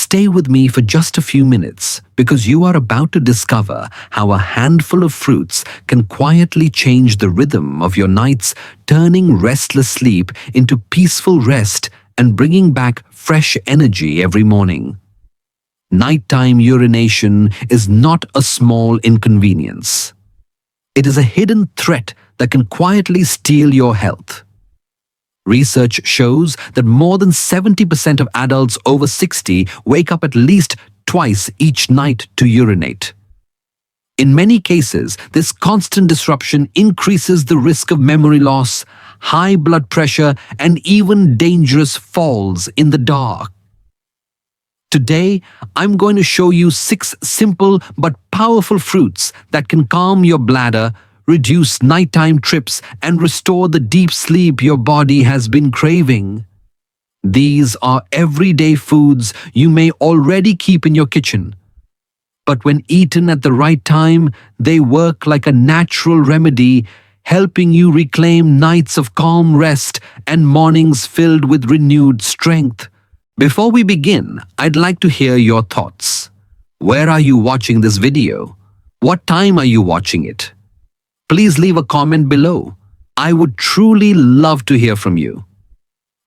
Stay with me for just a few minutes because you are about to discover how a handful of fruits can quietly change the rhythm of your nights, turning restless sleep into peaceful rest and bringing back fresh energy every morning. Nighttime urination is not a small inconvenience. It is a hidden threat that can quietly steal your health. Research shows that more than 70% of adults over 60 wake up at least twice each night to urinate. In many cases, this constant disruption increases the risk of memory loss, high blood pressure, and even dangerous falls in the dark. Today, I'm going to show you 6 simple but powerful fruits that can calm your bladder, reduce nighttime trips, and restore the deep sleep your body has been craving. These are everyday foods you may already keep in your kitchen. But when eaten at the right time, they work like a natural remedy, helping you reclaim nights of calm rest and mornings filled with renewed strength. Before we begin, I'd like to hear your thoughts. Where are you watching this video? What time are you watching it? Please leave a comment below. I would truly love to hear from you.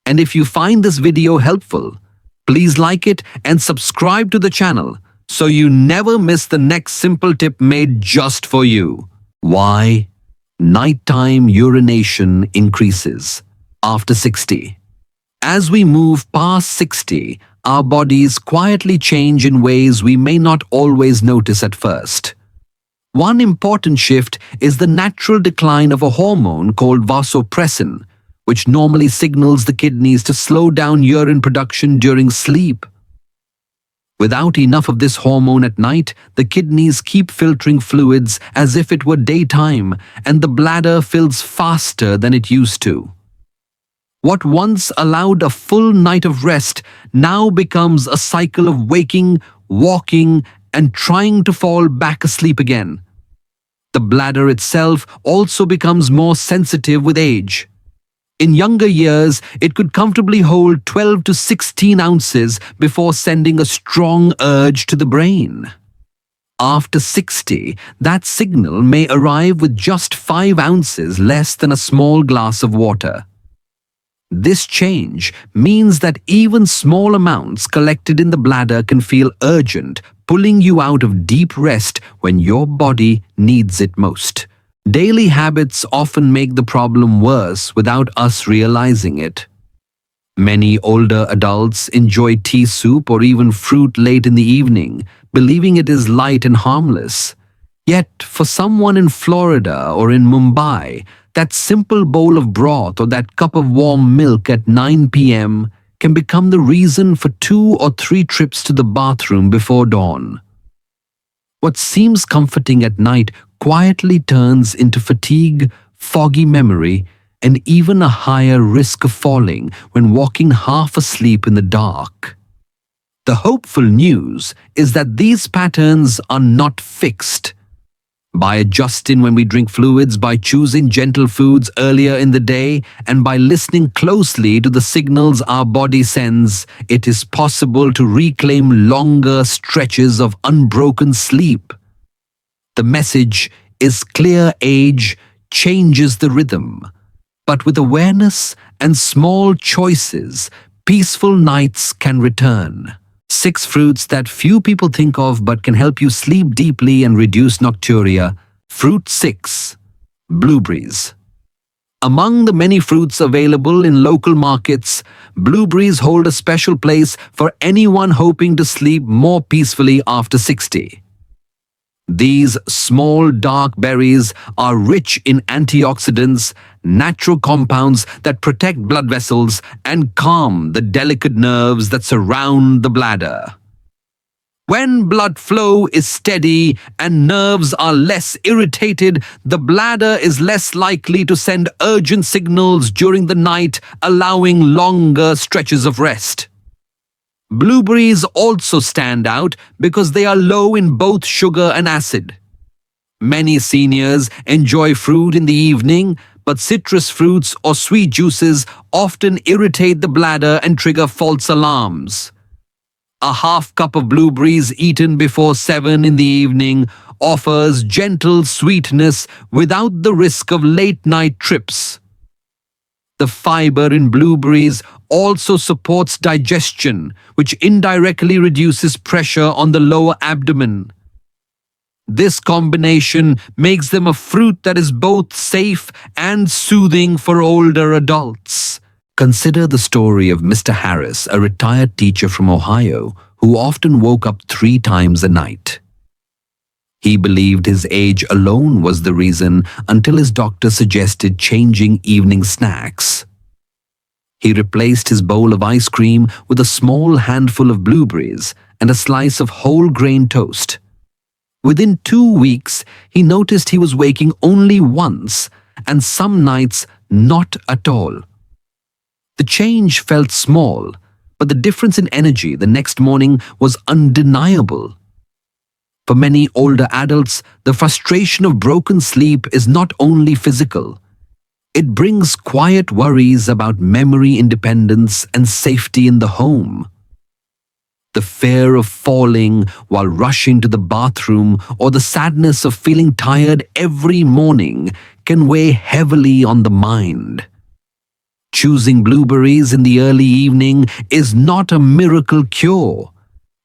And if you find this video helpful, please like it and subscribe to the channel so you never miss the next simple tip made just for you. Why nighttime urination increases after 60. As we move past 60, our bodies quietly change in ways we may not always notice at first. One important shift is the natural decline of a hormone called vasopressin, which normally signals the kidneys to slow down urine production during sleep. Without enough of this hormone at night, the kidneys keep filtering fluids as if it were daytime, and the bladder fills faster than it used to. What once allowed a full night of rest now becomes a cycle of waking, walking, and trying to fall back asleep again. The bladder itself also becomes more sensitive with age. In younger years, it could comfortably hold 12 to 16 ounces before sending a strong urge to the brain. After 60, that signal may arrive with just 5 ounces less than a small glass of water. This change means that even small amounts collected in the bladder can feel urgent, pulling you out of deep rest when your body needs it most. Daily habits often make the problem worse without us realizing it. Many older adults enjoy tea soup or even fruit late in the evening, believing it is light and harmless. Yet, for someone in Florida or in Mumbai, that simple bowl of broth or that cup of warm milk at 9 p.m. can become the reason for 2 or 3 trips to the bathroom before dawn. What seems comforting at night quietly turns into fatigue, foggy memory, and even a higher risk of falling when walking half asleep in the dark. The hopeful news is that these patterns are not fixed. By adjusting when we drink fluids, by choosing gentle foods earlier in the day, and by listening closely to the signals our body sends, it is possible to reclaim longer stretches of unbroken sleep. The message is clear: age changes the rhythm, but with awareness and small choices, peaceful nights can return. 6 fruits that few people think of but can help you sleep deeply and reduce nocturia. Fruit 6. Blueberries. Among the many fruits available in local markets, blueberries hold a special place for anyone hoping to sleep more peacefully after 60. These small dark berries are rich in antioxidants, natural compounds that protect blood vessels and calm the delicate nerves that surround the bladder. When blood flow is steady and nerves are less irritated, the bladder is less likely to send urgent signals during the night, allowing longer stretches of rest. Blueberries also stand out because they are low in both sugar and acid. Many seniors enjoy fruit in the evening, but citrus fruits or sweet juices often irritate the bladder and trigger false alarms. A half cup of blueberries eaten before 7 in the evening offers gentle sweetness without the risk of late-night trips. The fiber in blueberries also supports digestion, which indirectly reduces pressure on the lower abdomen. This combination makes them a fruit that is both safe and soothing for older adults. Consider the story of Mr. Harris, a retired teacher from Ohio who often woke up 3 times a night. He believed his age alone was the reason until his doctor suggested changing evening snacks. He replaced his bowl of ice cream with a small handful of blueberries and a slice of whole grain toast. Within 2 weeks, he noticed he was waking only once and some nights not at all. The change felt small, but the difference in energy the next morning was undeniable. For many older adults, the frustration of broken sleep is not only physical. It brings quiet worries about memory independence and safety in the home. The fear of falling while rushing to the bathroom or the sadness of feeling tired every morning can weigh heavily on the mind. Choosing blueberries in the early evening is not a miracle cure,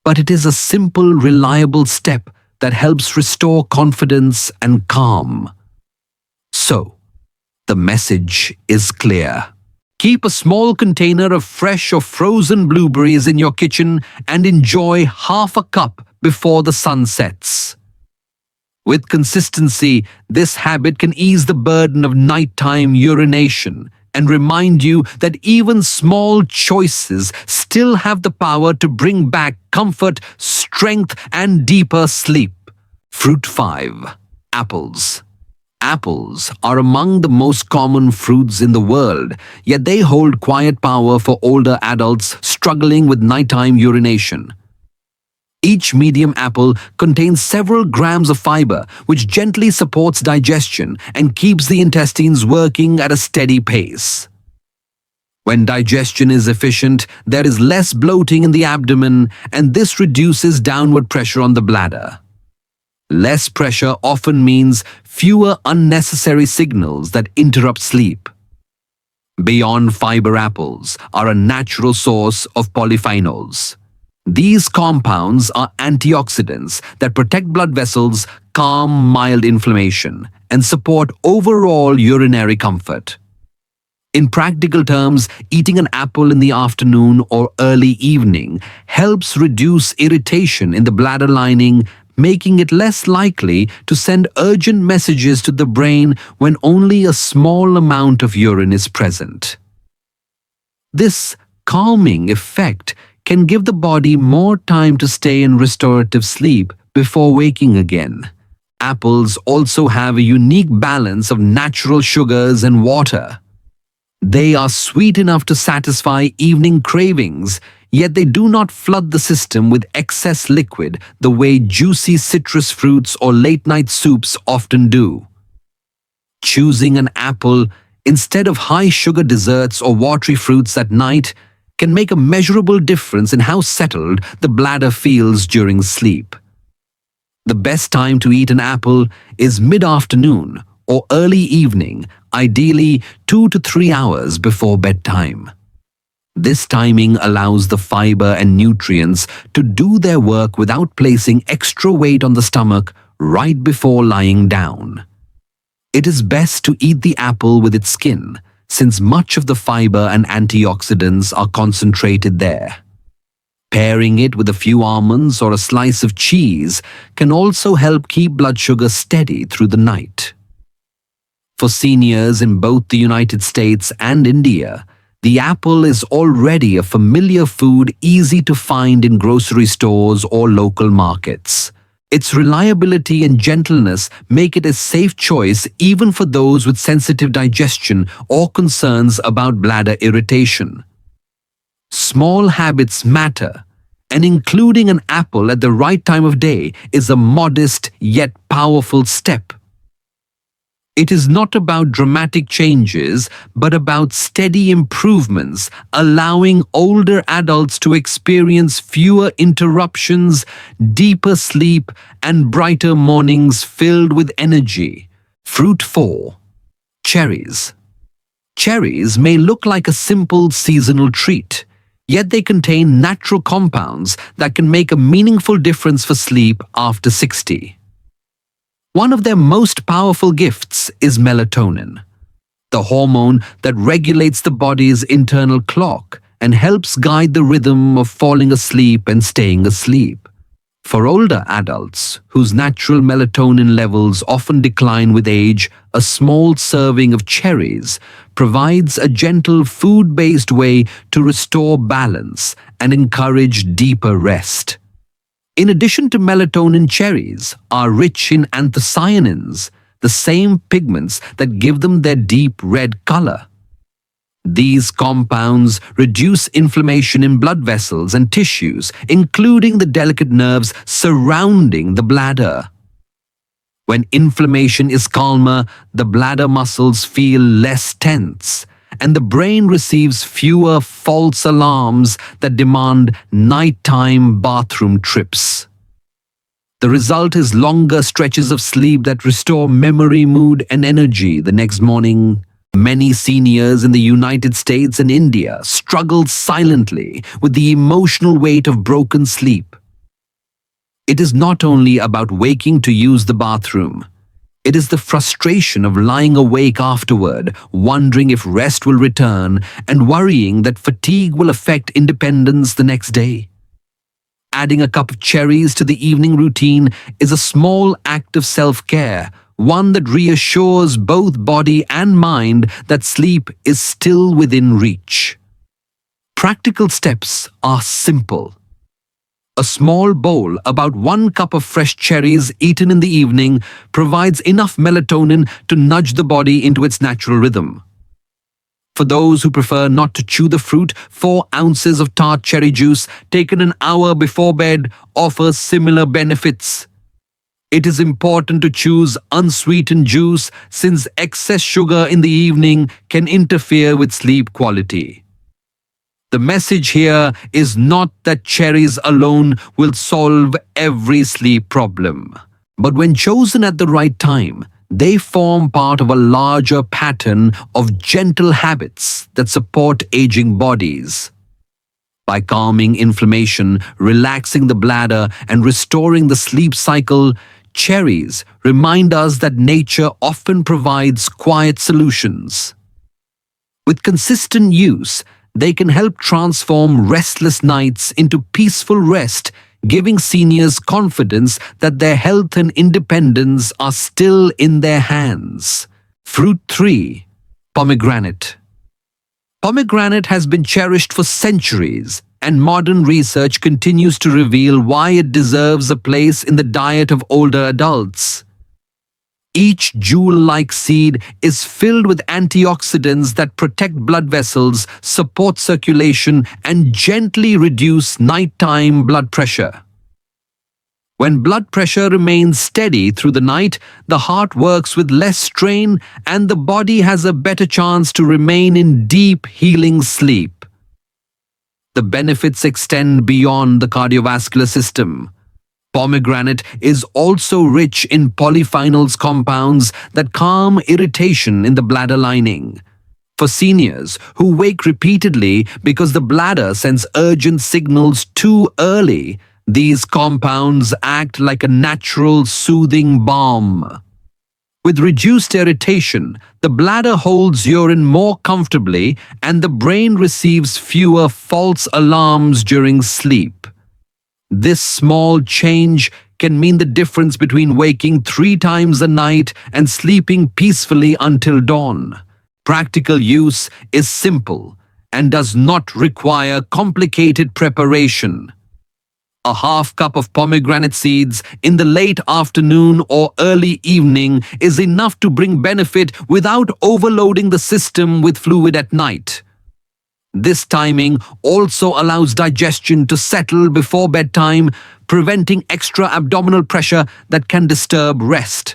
but it is a simple, reliable step that helps restore confidence and calm. So, the message is clear. Keep a small container of fresh or frozen blueberries in your kitchen and enjoy half a cup before the sun sets. With consistency, this habit can ease the burden of nighttime urination and remind you that even small choices still have the power to bring back comfort, strength, and deeper sleep. Fruit 5. Apples. Apples are among the most common fruits in the world, yet they hold quiet power for older adults struggling with nighttime urination. Each medium apple contains several grams of fiber, which gently supports digestion and keeps the intestines working at a steady pace. When digestion is efficient, there is less bloating in the abdomen, and this reduces downward pressure on the bladder. Less pressure often means fewer unnecessary signals that interrupt sleep. Beyond fiber, apples are a natural source of polyphenols. These compounds are antioxidants that protect blood vessels, calm mild inflammation, and support overall urinary comfort. In practical terms, eating an apple in the afternoon or early evening helps reduce irritation in the bladder lining, making it less likely to send urgent messages to the brain when only a small amount of urine is present. This calming effect can give the body more time to stay in restorative sleep before waking again. Apples also have a unique balance of natural sugars and water. They are sweet enough to satisfy evening cravings, yet they do not flood the system with excess liquid the way juicy citrus fruits or late-night soups often do. Choosing an apple instead of high-sugar desserts or watery fruits at night can make a measurable difference in how settled the bladder feels during sleep. The best time to eat an apple is mid-afternoon or early evening, ideally 2 to 3 hours before bedtime. This timing allows the fiber and nutrients to do their work without placing extra weight on the stomach right before lying down. It is best to eat the apple with its skin, since much of the fiber and antioxidants are concentrated there. Pairing it with a few almonds or a slice of cheese can also help keep blood sugar steady through the night. For seniors in both the United States and India, the apple is already a familiar food easy to find in grocery stores or local markets. Its reliability and gentleness make it a safe choice even for those with sensitive digestion or concerns about bladder irritation. Small habits matter, and including an apple at the right time of day is a modest yet powerful step. It is not about dramatic changes, but about steady improvements, allowing older adults to experience fewer interruptions, deeper sleep, and brighter mornings filled with energy. Fruit 4. Cherries. Cherries may look like a simple seasonal treat, yet they contain natural compounds that can make a meaningful difference for sleep after 60. One of their most powerful gifts is melatonin, the hormone that regulates the body's internal clock and helps guide the rhythm of falling asleep and staying asleep. For older adults, whose natural melatonin levels often decline with age, a small serving of cherries provides a gentle food-based way to restore balance and encourage deeper rest. In addition to melatonin, cherries are rich in anthocyanins, the same pigments that give them their deep red color. These compounds reduce inflammation in blood vessels and tissues, including the delicate nerves surrounding the bladder. When inflammation is calmer, the bladder muscles feel less tense, and the brain receives fewer false alarms that demand nighttime bathroom trips. The result is longer stretches of sleep that restore memory, mood, and energy the next morning. Many seniors in the United States and India struggle silently with the emotional weight of broken sleep. It is not only about waking to use the bathroom. It is the frustration of lying awake afterward, wondering if rest will return, and worrying that fatigue will affect independence the next day. Adding a cup of cherries to the evening routine is a small act of self-care, one that reassures both body and mind that sleep is still within reach. Practical steps are simple. A small bowl, about 1 cup of fresh cherries eaten in the evening, provides enough melatonin to nudge the body into its natural rhythm. For those who prefer not to chew the fruit, 4 ounces of tart cherry juice taken an hour before bed offers similar benefits. It is important to choose unsweetened juice since excess sugar in the evening can interfere with sleep quality. The message here is not that cherries alone will solve every sleep problem, but when chosen at the right time, they form part of a larger pattern of gentle habits that support aging bodies. By calming inflammation, relaxing the bladder, and restoring the sleep cycle, cherries remind us that nature often provides quiet solutions. With consistent use, they can help transform restless nights into peaceful rest, giving seniors confidence that their health and independence are still in their hands. Fruit 3. Pomegranate. Pomegranate has been cherished for centuries, and modern research continues to reveal why it deserves a place in the diet of older adults. Each jewel-like seed is filled with antioxidants that protect blood vessels, support circulation, and gently reduce nighttime blood pressure. When blood pressure remains steady through the night, the heart works with less strain and the body has a better chance to remain in deep, healing sleep. The benefits extend beyond the cardiovascular system. Pomegranate is also rich in polyphenols compounds that calm irritation in the bladder lining. For seniors who wake repeatedly because the bladder sends urgent signals too early, these compounds act like a natural soothing balm. With reduced irritation, the bladder holds urine more comfortably and the brain receives fewer false alarms during sleep. This small change can mean the difference between waking 3 times a night and sleeping peacefully until dawn. Practical use is simple and does not require complicated preparation. A half cup of pomegranate seeds in the late afternoon or early evening is enough to bring benefit without overloading the system with fluid at night. This timing also allows digestion to settle before bedtime, preventing extra abdominal pressure that can disturb rest.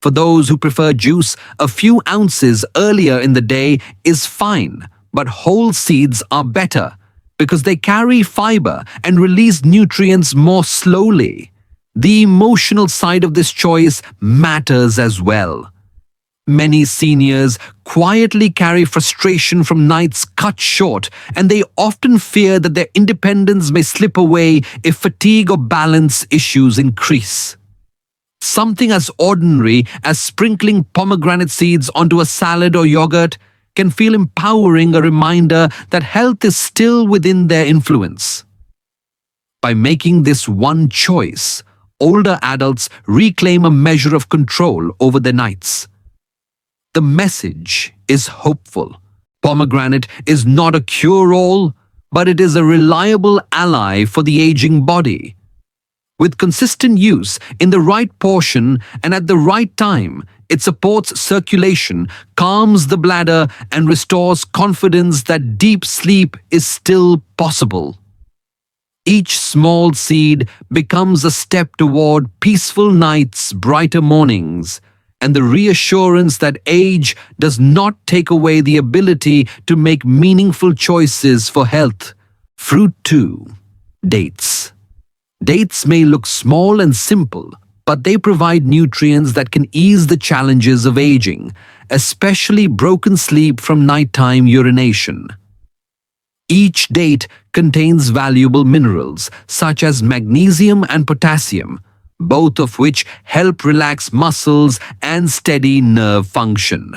For those who prefer juice, a few ounces earlier in the day is fine, but whole seeds are better because they carry fiber and release nutrients more slowly. The emotional side of this choice matters as well. Many seniors quietly carry frustration from nights cut short, and they often fear that their independence may slip away if fatigue or balance issues increase. Something as ordinary as sprinkling pomegranate seeds onto a salad or yogurt can feel empowering, a reminder that health is still within their influence. By making this one choice, older adults reclaim a measure of control over their nights. The message is hopeful. Pomegranate is not a cure-all, but it is a reliable ally for the aging body. With consistent use in the right portion and at the right time, it supports circulation, calms the bladder, and restores confidence that deep sleep is still possible. Each small seed becomes a step toward peaceful nights, brighter mornings, and the reassurance that age does not take away the ability to make meaningful choices for health. Fruit 2. Dates. Dates may look small and simple, but they provide nutrients that can ease the challenges of aging, especially broken sleep from nighttime urination. Each date contains valuable minerals such as magnesium and potassium, both of which help relax muscles and steady nerve function.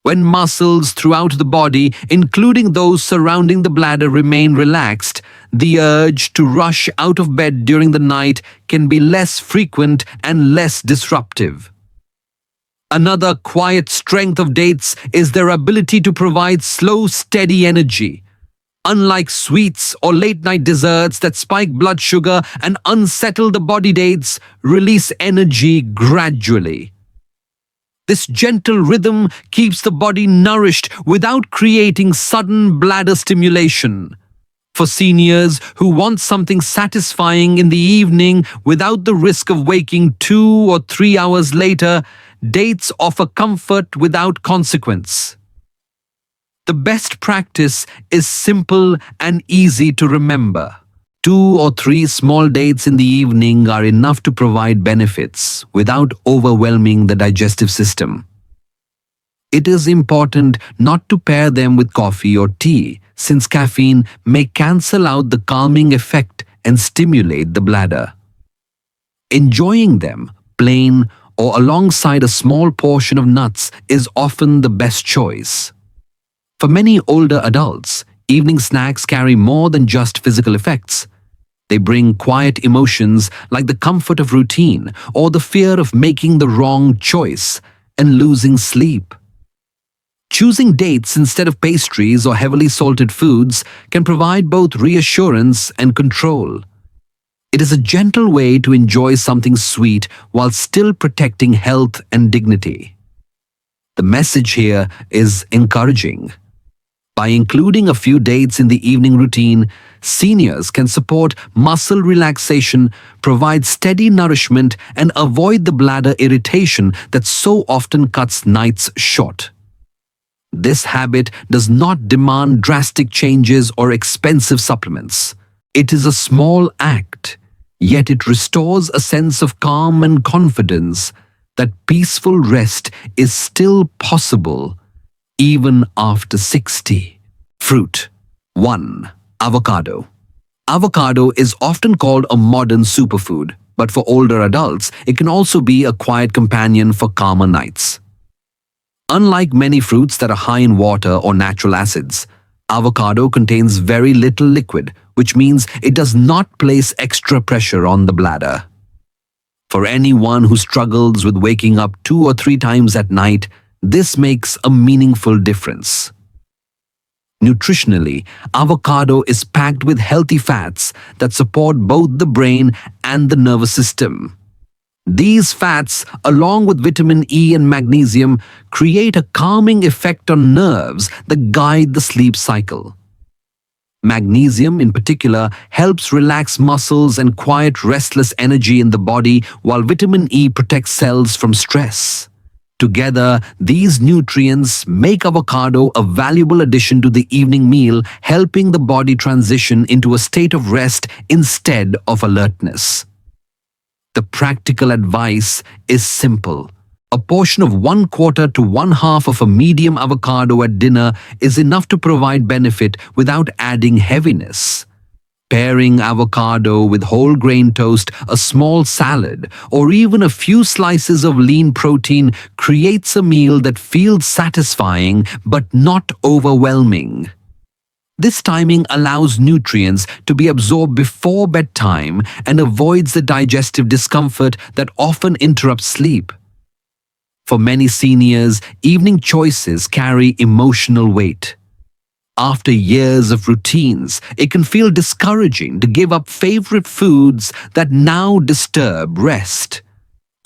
When muscles throughout the body, including those surrounding the bladder, remain relaxed, the urge to rush out of bed during the night can be less frequent and less disruptive. Another quiet strength of dates is their ability to provide slow, steady energy. Unlike sweets or late-night desserts that spike blood sugar and unsettle the body, dates release energy gradually. This gentle rhythm keeps the body nourished without creating sudden bladder stimulation. For seniors who want something satisfying in the evening without the risk of waking 2 or 3 hours later, dates offer comfort without consequence. The best practice is simple and easy to remember. 2 or 3 small dates in the evening are enough to provide benefits without overwhelming the digestive system. It is important not to pair them with coffee or tea, since caffeine may cancel out the calming effect and stimulate the bladder. Enjoying them plain or alongside a small portion of nuts is often the best choice. For many older adults, evening snacks carry more than just physical effects. They bring quiet emotions like the comfort of routine or the fear of making the wrong choice and losing sleep. Choosing dates instead of pastries or heavily salted foods can provide both reassurance and control. It is a gentle way to enjoy something sweet while still protecting health and dignity. The message here is encouraging. By including a few dates in the evening routine, seniors can support muscle relaxation, provide steady nourishment, and avoid the bladder irritation that so often cuts nights short. This habit does not demand drastic changes or expensive supplements. It is a small act, yet it restores a sense of calm and confidence that peaceful rest is still possible even after 60. Fruit 1. Avocado. Avocado is often called a modern superfood, but for older adults, it can also be a quiet companion for calmer nights. Unlike many fruits that are high in water or natural acids, avocado contains very little liquid, which means it does not place extra pressure on the bladder. For anyone who struggles with waking up 2 or 3 times at night, this makes a meaningful difference. Nutritionally, avocado is packed with healthy fats that support both the brain and the nervous system. These fats, along with vitamin E and magnesium, create a calming effect on nerves that guide the sleep cycle. Magnesium, in particular, helps relax muscles and quiet restless energy in the body, while vitamin E protects cells from stress. Together, these nutrients make avocado a valuable addition to the evening meal, helping the body transition into a state of rest instead of alertness. The practical advice is simple. A portion of 1/4 to 1/2 of a medium avocado at dinner is enough to provide benefit without adding heaviness. Pairing avocado with whole grain toast, a small salad, or even a few slices of lean protein creates a meal that feels satisfying but not overwhelming. This timing allows nutrients to be absorbed before bedtime and avoids the digestive discomfort that often interrupts sleep. For many seniors, evening choices carry emotional weight. After years of routines, it can feel discouraging to give up favorite foods that now disturb rest.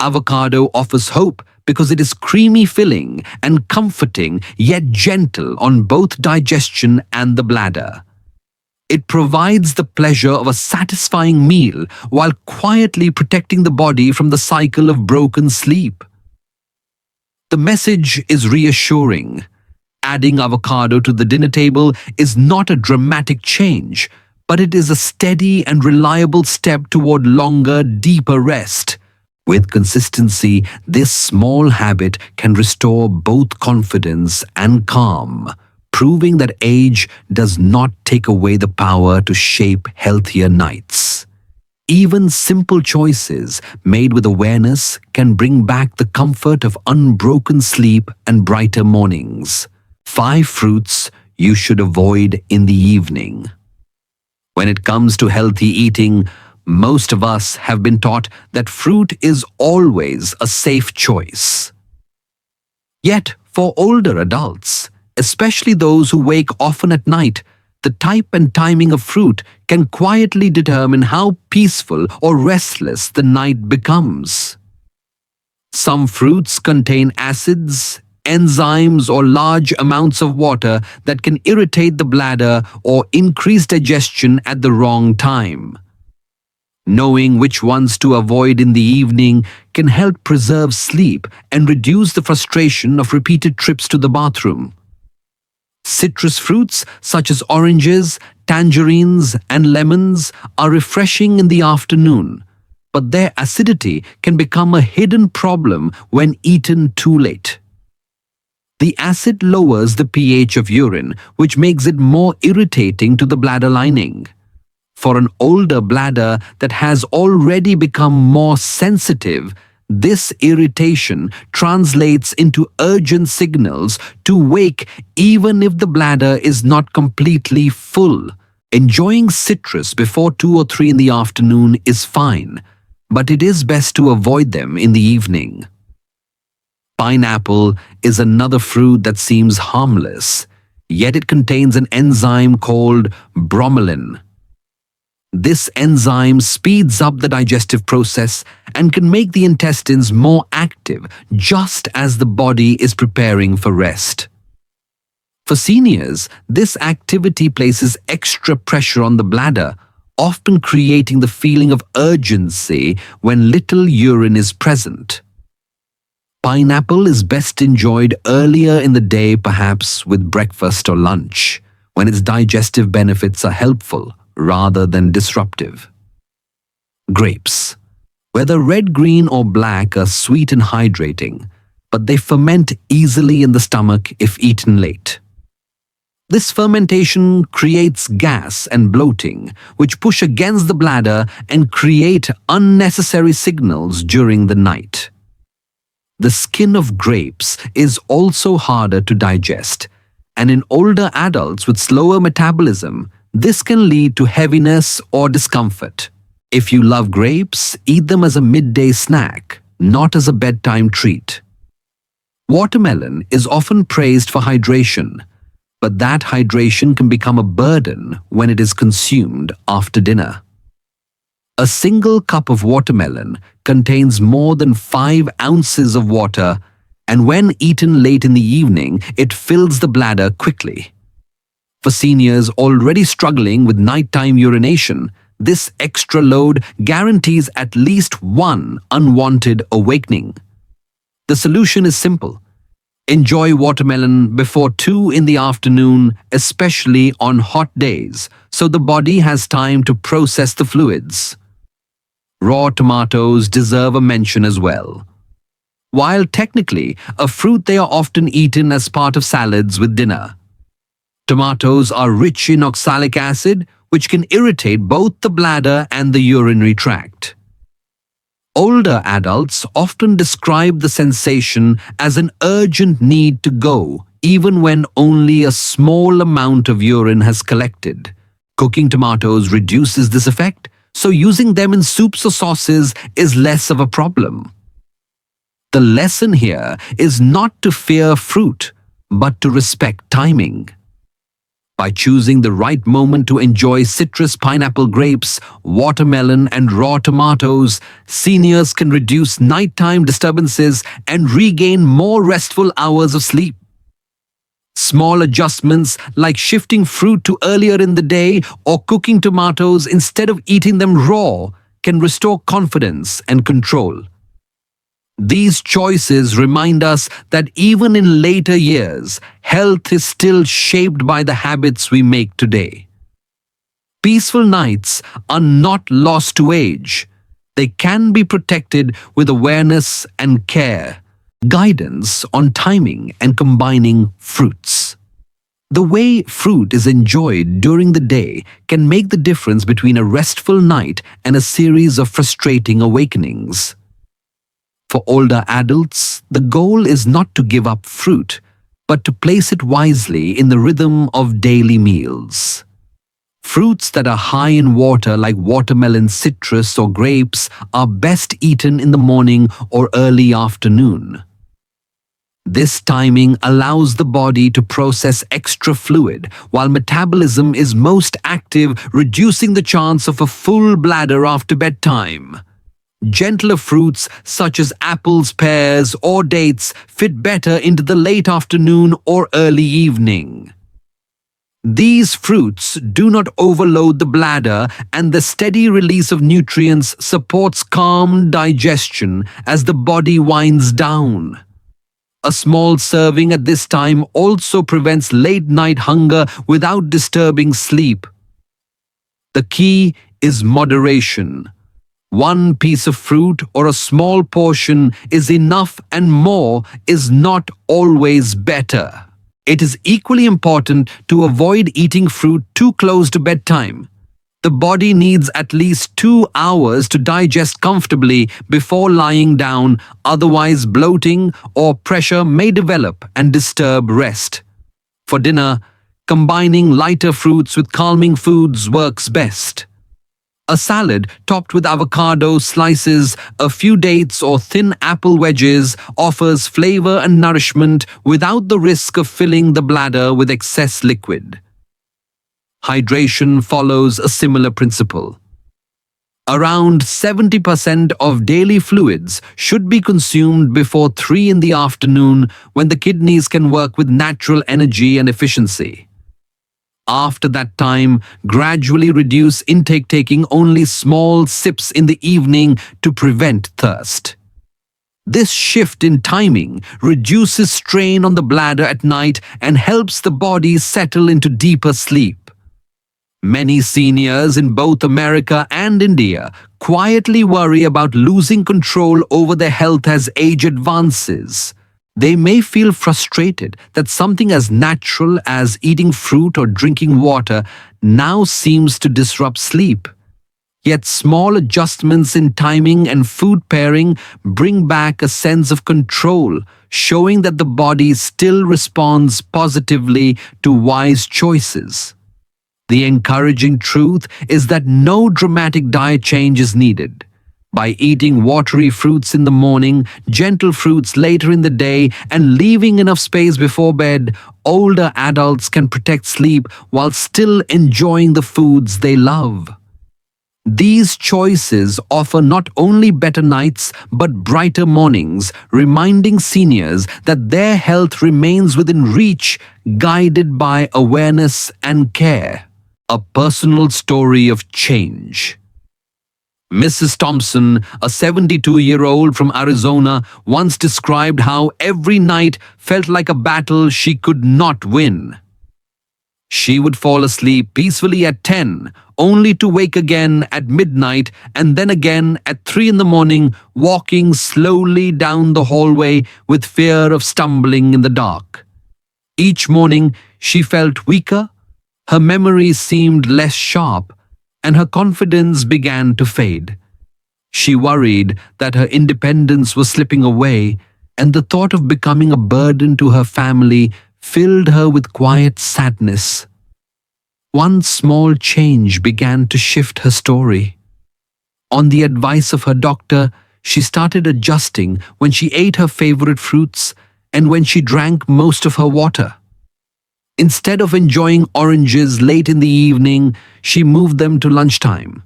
Avocado offers hope because it is creamy filling and comforting, yet gentle on both digestion and the bladder. It provides the pleasure of a satisfying meal while quietly protecting the body from the cycle of broken sleep. The message is reassuring. Adding avocado to the dinner table is not a dramatic change, but it is a steady and reliable step toward longer, deeper rest. With consistency, this small habit can restore both confidence and calm, proving that age does not take away the power to shape healthier nights. Even simple choices made with awareness can bring back the comfort of unbroken sleep and brighter mornings. 5 fruits you should avoid in the evening. When it comes to healthy eating, most of us have been taught that fruit is always a safe choice. Yet, for older adults, especially those who wake often at night, the type and timing of fruit can quietly determine how peaceful or restless the night becomes. Some fruits contain acids, enzymes, or large amounts of water that can irritate the bladder or increase digestion at the wrong time. Knowing which ones to avoid in the evening can help preserve sleep and reduce the frustration of repeated trips to the bathroom. Citrus fruits such as oranges, tangerines, and lemons are refreshing in the afternoon, but their acidity can become a hidden problem when eaten too late. The acid lowers the pH of urine, which makes it more irritating to the bladder lining. For an older bladder that has already become more sensitive, this irritation translates into urgent signals to wake even if the bladder is not completely full. Enjoying citrus before 2 or 3 in the afternoon is fine, but it is best to avoid them in the evening. Pineapple is another fruit that seems harmless, yet it contains an enzyme called bromelain. This enzyme speeds up the digestive process and can make the intestines more active just as the body is preparing for rest. For seniors, this activity places extra pressure on the bladder, often creating the feeling of urgency when little urine is present. Pineapple is best enjoyed earlier in the day, perhaps with breakfast or lunch, when its digestive benefits are helpful rather than disruptive. Grapes, whether red, green, or black, are sweet and hydrating, but they ferment easily in the stomach if eaten late. This fermentation creates gas and bloating, which push against the bladder and create unnecessary signals during the night. The skin of grapes is also harder to digest, and in older adults with slower metabolism, this can lead to heaviness or discomfort. If you love grapes, eat them as a midday snack, not as a bedtime treat. Watermelon is often praised for hydration, but that hydration can become a burden when it is consumed after dinner. A single cup of watermelon contains more than 5 ounces of water, and when eaten late in the evening, it fills the bladder quickly. For seniors already struggling with nighttime urination, this extra load guarantees at least one unwanted awakening. The solution is simple. Enjoy watermelon before 2 in the afternoon, especially on hot days, so the body has time to process the fluids. Raw tomatoes deserve a mention as well. While technically a fruit, they are often eaten as part of salads with dinner. Tomatoes are rich in oxalic acid, which can irritate both the bladder and the urinary tract. Older adults often describe the sensation as an urgent need to go, even when only a small amount of urine has collected. Cooking tomatoes reduces this effect, so using them in soups or sauces is less of a problem. The lesson here is not to fear fruit, but to respect timing. By choosing the right moment to enjoy citrus, pineapple, grapes, watermelon, and raw tomatoes, seniors can reduce nighttime disturbances and regain more restful hours of sleep. Small adjustments like shifting fruit to earlier in the day or cooking tomatoes instead of eating them raw can restore confidence and control. These choices remind us that even in later years, health is still shaped by the habits we make today. Peaceful nights are not lost to age. They can be protected with awareness and care, guidance on timing and combining fruits. The way fruit is enjoyed during the day can make the difference between a restful night and a series of frustrating awakenings. For older adults, the goal is not to give up fruit, but to place it wisely in the rhythm of daily meals. Fruits that are high in water like watermelon, citrus, or grapes are best eaten in the morning or early afternoon. This timing allows the body to process extra fluid while metabolism is most active, reducing the chance of a full bladder after bedtime. Gentler fruits such as apples, pears, or dates fit better into the late afternoon or early evening. These fruits do not overload the bladder, and the steady release of nutrients supports calm digestion as the body winds down. A small serving at this time also prevents late-night hunger without disturbing sleep. The key is moderation. One piece of fruit or a small portion is enough, and more is not always better. It is equally important to avoid eating fruit too close to bedtime. The body needs at least 2 hours to digest comfortably before lying down, otherwise bloating or pressure may develop and disturb rest. For dinner, combining lighter fruits with calming foods works best. A salad topped with avocado slices, a few dates, or thin apple wedges offers flavor and nourishment without the risk of filling the bladder with excess liquid. Hydration follows a similar principle. Around 70% of daily fluids should be consumed before 3 in the afternoon, when the kidneys can work with natural energy and efficiency. After that time, gradually reduce intake, taking only small sips in the evening to prevent thirst. This shift in timing reduces strain on the bladder at night and helps the body settle into deeper sleep. Many seniors in both America and India quietly worry about losing control over their health as age advances. They may feel frustrated that something as natural as eating fruit or drinking water now seems to disrupt sleep. Yet small adjustments in timing and food pairing bring back a sense of control, showing that the body still responds positively to wise choices. The encouraging truth is that no dramatic diet change is needed. By eating watery fruits in the morning, gentle fruits later in the day, and leaving enough space before bed, older adults can protect sleep while still enjoying the foods they love. These choices offer not only better nights but brighter mornings, reminding seniors that their health remains within reach, guided by awareness and care. A personal story of change. Mrs. Thompson, a 72-year-old from Arizona, once described how every night felt like a battle she could not win. She would fall asleep peacefully at 10, only to wake again at midnight and then again at 3 in the morning, walking slowly down the hallway with fear of stumbling in the dark. Each morning, she felt weaker, her memory seemed less sharp, and her confidence began to fade. She worried that her independence was slipping away, and the thought of becoming a burden to her family filled her with quiet sadness. One small change began to shift her story. On the advice of her doctor, she started adjusting when she ate her favorite fruits and when she drank most of her water. Instead of enjoying oranges late in the evening, she moved them to lunchtime.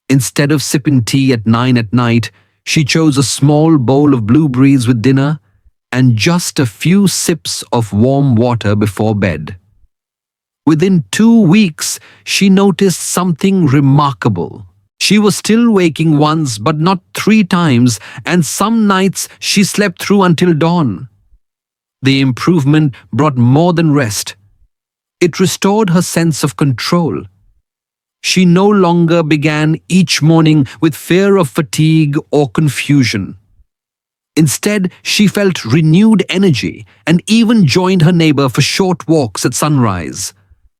Instead of sipping tea at 9 at night, she chose a small bowl of blueberries with dinner and just a few sips of warm water before bed. Within 2 weeks, she noticed something remarkable. She was still waking once but not 3 times, and some nights she slept through until dawn. The improvement brought more than rest. It restored her sense of control. She no longer began each morning with fear of fatigue or confusion. Instead, she felt renewed energy and even joined her neighbor for short walks at sunrise.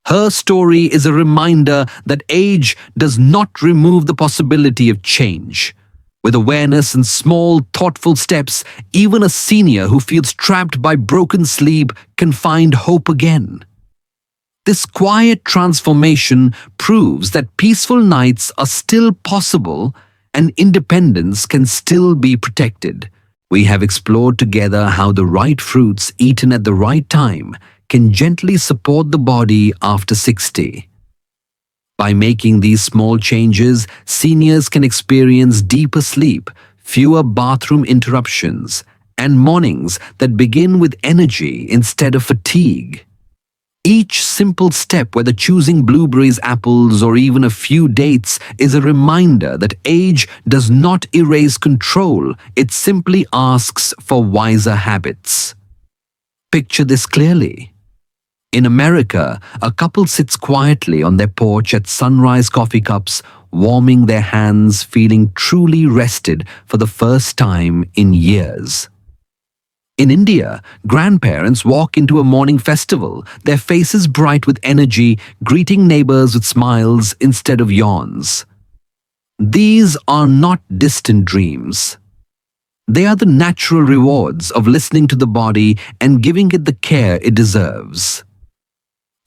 Her story is a reminder that age does not remove the possibility of change. With awareness and small, thoughtful steps, even a senior who feels trapped by broken sleep can find hope again. This quiet transformation proves that peaceful nights are still possible and independence can still be protected. We have explored together how the right fruits eaten at the right time can gently support the body after 60. By making these small changes, seniors can experience deeper sleep, fewer bathroom interruptions, and mornings that begin with energy instead of fatigue. Each simple step, whether choosing blueberries, apples, or even a few dates, is a reminder that age does not erase control, it simply asks for wiser habits. Picture this clearly. In America, a couple sits quietly on their porch at sunrise, coffee cups, warming their hands, feeling truly rested for the first time in years. In India, grandparents walk into a morning festival, their faces bright with energy, greeting neighbors with smiles instead of yawns. These are not distant dreams. They are the natural rewards of listening to the body and giving it the care it deserves.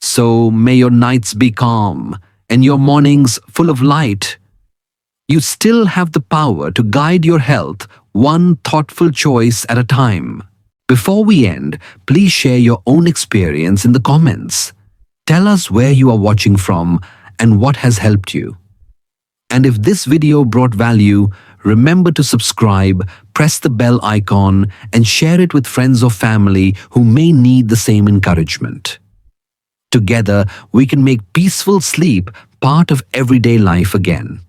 So may your nights be calm and your mornings full of light. You still have the power to guide your health one thoughtful choice at a time. Before we end, please share your own experience in the comments. Tell us where you are watching from and what has helped you. And if this video brought value, remember to subscribe, press the bell icon, and share it with friends or family who may need the same encouragement. Together, we can make peaceful sleep part of everyday life again.